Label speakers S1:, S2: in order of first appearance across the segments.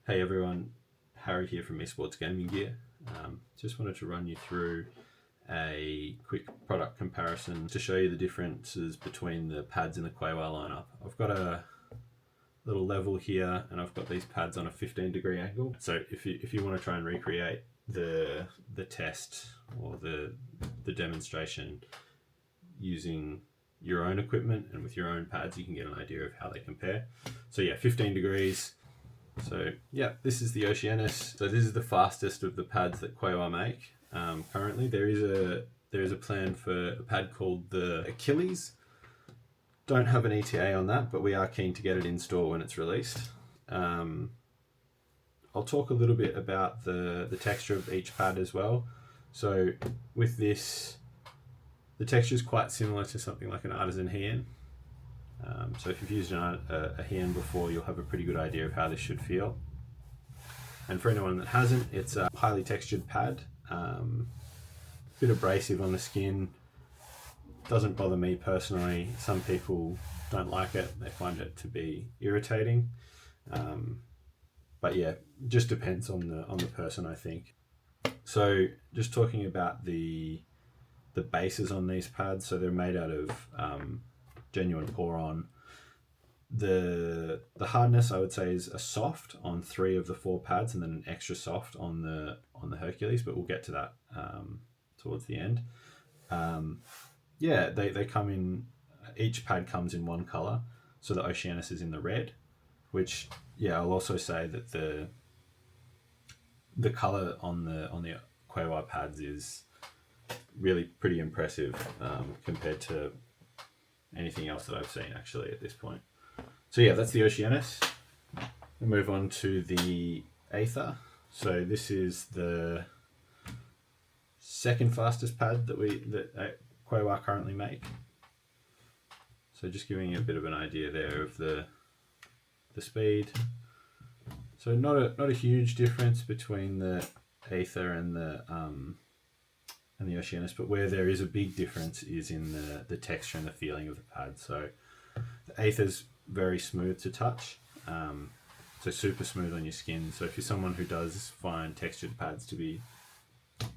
S1: Hey everyone, Harry here from Esports Gaming Gear. Just wanted to run you through a quick product comparison to show you the differences between the pads in the QUAOAR lineup. I've got a little level here and I've got these pads on a 15-degree angle. So if you want to try and recreate the test or the demonstration using your own equipment and with your own pads, you can get an idea of how they compare. So yeah, 15 degrees. So yeah, this is the Oceanus. So this is the fastest of the pads that QUAOAR make. Currently, there is a plan for a pad called the Achilles. Don't have an ETA on that, but we are keen to get it in store when it's released. I'll talk a little bit about the texture of each pad as well. So with this, the texture is quite similar to something like an artisan Heian. So if you've used a Heian before, you'll have a pretty good idea of how this should feel. And for anyone that hasn't, it's a highly textured pad, bit abrasive on the skin. Doesn't bother me personally. Some people don't like it; they find it to be irritating. But yeah, just depends on the person, I think. So just talking about the bases on these pads, so they're made out of genuine pour-on. The hardness, I would say, is a soft on 3 of the 4 pads, and then an extra soft on the Hercules. But we'll get to that towards the end. Yeah, they come in. Each pad comes in one color. So the Oceanus is in the red, which I'll also say that the color on the QUAOAR pads is really pretty impressive compared to anything else that I've seen actually at this point. So yeah, that's the Oceanus. We'll move on to the Aether. So this is the second fastest pad that QUAOAR currently make. So just giving you a bit of an idea there of the speed. So not a huge difference between the Aether and the Oceanus, but where there is a big difference is in the texture and the feeling of the pad. So the Aether's very smooth to touch, so super smooth on your skin. So if you're someone who does find textured pads to be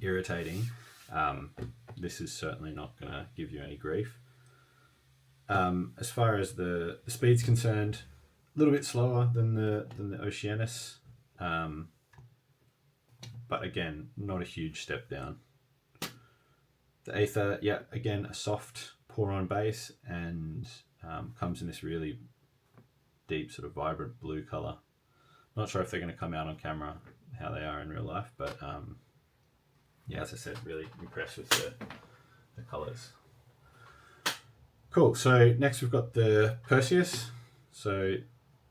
S1: irritating, this is certainly not going to give you any grief. As far as the speed's concerned, a little bit slower than the Oceanus, but again, not a huge step down. The Aether, again, a soft pour-on base, and comes in this really deep, sort of vibrant blue color. Not sure if they're going to come out on camera how they are in real life, but as I said, really impressed with the colors. Cool. So next we've got the Perseus. So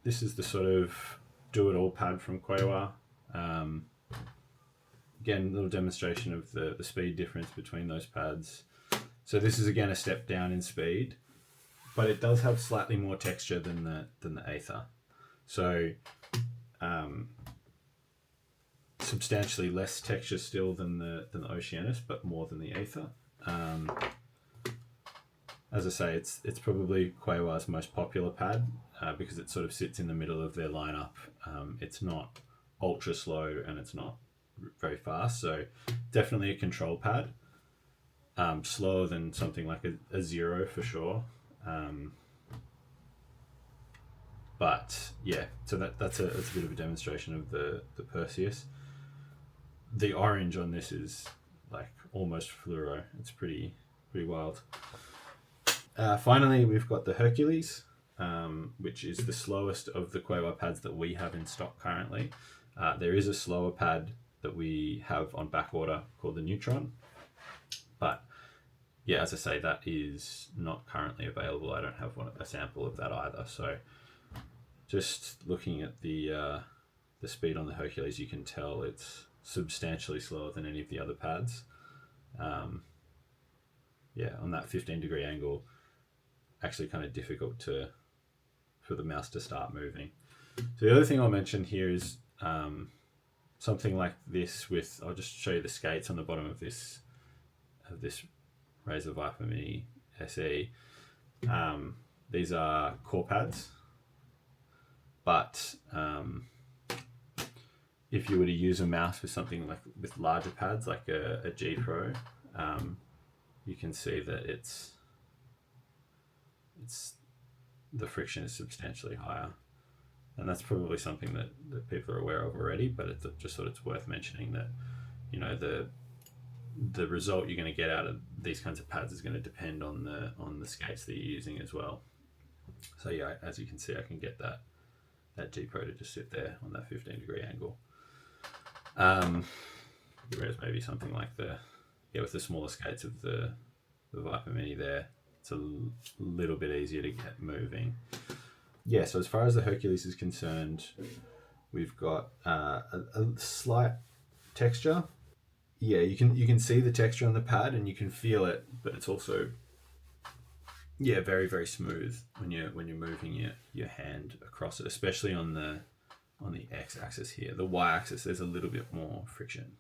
S1: this is the sort of do-it-all pad from QUAOAR. Again, a little demonstration of the speed difference between those pads. So this is again a step down in speed, but it does have slightly more texture than the Aether. So substantially less texture still than the Oceanus, but more than the Aether. As I say, it's probably QUAOAR's most popular pad because it sort of sits in the middle of their lineup. It's not ultra slow and it's not very fast, so definitely a control pad. Slower than something like a Zero for sure. But yeah, so that's a bit of a demonstration of the Perseus. The orange on this is like almost fluoro. It's pretty wild. Finally, we've got the Hercules, which is the slowest of the QUAOAR pads that we have in stock currently. There is a slower pad that we have on back order called the Neutron, but yeah, as I say, that is not currently available. I don't have a sample of that either. So just looking at the speed on the Hercules, you can tell it's substantially slower than any of the other pads. On that 15-degree angle, actually kind of difficult for the mouse to start moving. So the other thing I'll mention here is something like this I'll just show you the skates on the bottom of this Razer Viper Mini SE. These are core pads, but if you were to use a mouse with something like with larger pads, like a G Pro, you can see that it's the friction is substantially higher, and that's probably something that people are aware of already. But it's just sort of it's worth mentioning that, you know, the result you're going to get out of these kinds of pads is going to depend on the skates that you're using as well. So yeah, as you can see, I can get that G Pro to just sit there on that 15-degree angle. Whereas maybe something like with the smaller skates of the Viper Mini there, it's a little bit easier to get moving. Yeah, so as far as the Hercules is concerned, we've got a slight texture. Yeah, you can see the texture on the pad and you can feel it, but it's also very, very smooth when you're moving your hand across it, especially on the x-axis here. The y-axis, there's a little bit more friction.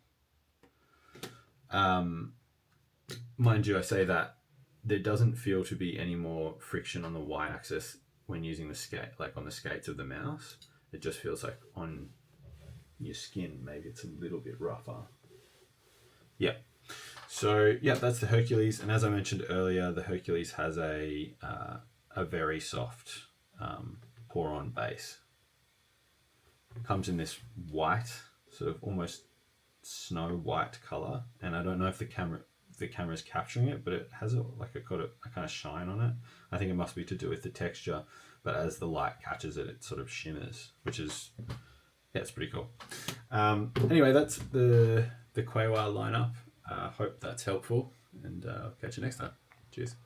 S1: Mind you, I say that there doesn't feel to be any more friction on the y-axis when using the skate, like on the skates of the mouse. It just feels like on your skin, maybe it's a little bit rougher. Yeah. So yeah, that's the Hercules, and as I mentioned earlier, the Hercules has a very soft pour-on base. It comes in this white, sort of almost snow white color, and I don't know if the camera's capturing it, but it has a kind of shine on it. I think it must be to do with the texture, but as the light catches it, it sort of shimmers, which is it's pretty cool. Anyway, that's the QUAOAR lineup. Hope that's helpful, and I'll catch you next time. Cheers.